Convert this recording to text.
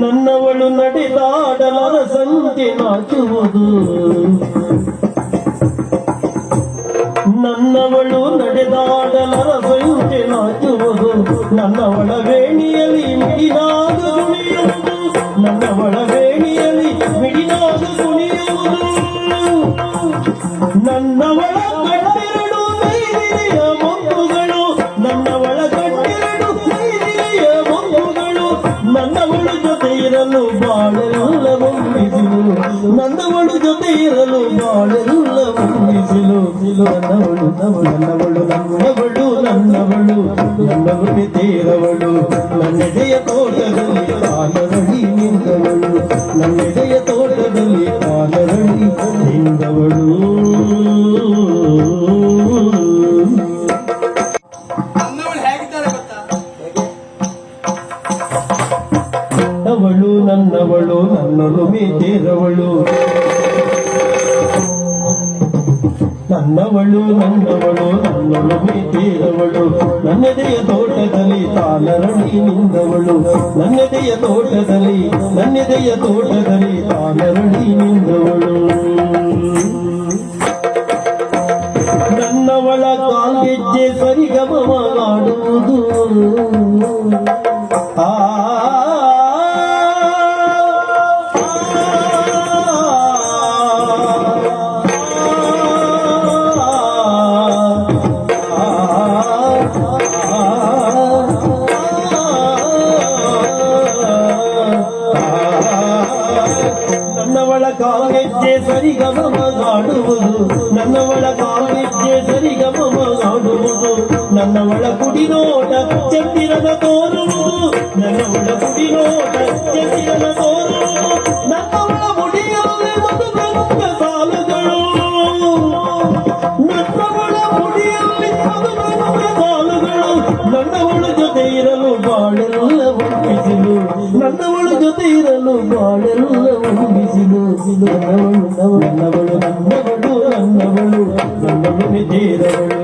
ನನ್ನವಳು ನಡೆದಾಡಲರ ಸಂತೆ ನಾಚುವುದು ನನ್ನವಳು ನಡೆದಾಡಲರ ಸಂತೆ ನಾಚುವುದು ನನ್ನವಳ ವೇಣಿಯಲ್ಲಿ ಮಿಡಿನಾದ ಕುಣಿಯುವುದು ನನ್ನವಳ ವೇಣಿಯಲ್ಲಿ ಮಿಡಿನಾದ ಕುಣಿಯುವುದು ನನ್ನವಳ ಗಂಟೆರಡು ನೈದಿರಿಯ ಮೊಗ್ಗುಗಳು ನನ್ನವಳ ಗಂಟೆರಡು ನೈದಿರಿಯ ಮೊಗ್ಗುಗಳು ನನ್ನವಳು ಜೊತೆ ಇರಲು ಬಾಳೆಲ್ಲ ಹೊಂದಿಸಿಲು ನನ್ನವಳು ಜೊತೆ ಇರಲು ಬಾಳೆಲ್ಲ ಹೊಂದಿಸಿಲು ನನ್ನವಳು ನನ್ನವಳು ನನ್ನವಳು ನನ್ನವಳು ನನ್ನವಳು ತೀರವಳು ನನ್ನೆದೆಯ ತೋಟದಲ್ಲಿ ಕಾಲರಳಿ ನಿಂದವಳು ನನ್ನೆದೆಯ ತೋಟದಲ್ಲಿ ಕಾಲರಳಿ ನಿಂದವಳು ಅವಳು ನನ್ನವಳು ನನ್ನಳು ಮೇತೇರವಳು ನನ್ನವಳು ನನ್ನವಳು ನನ್ನಳು ಮೇತೇರವಳು ನನ್ನೆದೆಯ ತೋಟದಲ್ಲಿ ತಾಲರಳಿ ನಿಂದವಳು ನನ್ನೆದೆಯ ತೋಟದಲ್ಲಿ ತಾಲರಳಿ ನಿಂದವಳು ನನ್ನವಳ ಕಾಲ್ಗೆಜ್ಜೆ ಸರಿಗಮವಾಡುವುದು ನನ್ನವಳ ಕಾಲ್ಗೆಜ್ಜೆ ಸರಿಗಮವಾಡುವುದು ನನ್ನವಳ ಕಾಲ್ಗೆಜ್ಜೆ ಸರಿಗಮವಾಡುವುದು ನನ್ನವಳ ಕುಡಿನೋಟ ಚಂದಿರನ ತೋರುವುದು ನನ್ನವಳ ಕುಡಿನೋಟ ಚಂದಿರನ ತೋರುವುದು ನನ್ನವಳ ಮುಡಿಯಲ್ಲಿ ಮಧುಗಂಧ ಸಾಲುಗಳು ನನ್ನವಳ ಮುಡಿಯಲ್ಲಿ ಮಧುಗಂಧ ಸಾಲುಗಳು ನನ್ನವಳ ಜೊತೆ ಇರಲು ಬಾಳೆಲ್ಲ ಹೊಂದಿಸಿಲು ನನ್ನವಳ ಜೊತೆ ಇರಲು ಬಾಳೆಲ್ಲ ಹೊಂದಿಸಿಲು ನನ್ನವಳು ನನ್ನವಳು ನನ್ನವಳು ನನ್ನವಳು ನನ್ನವಳು ನಿಜೇರವಳು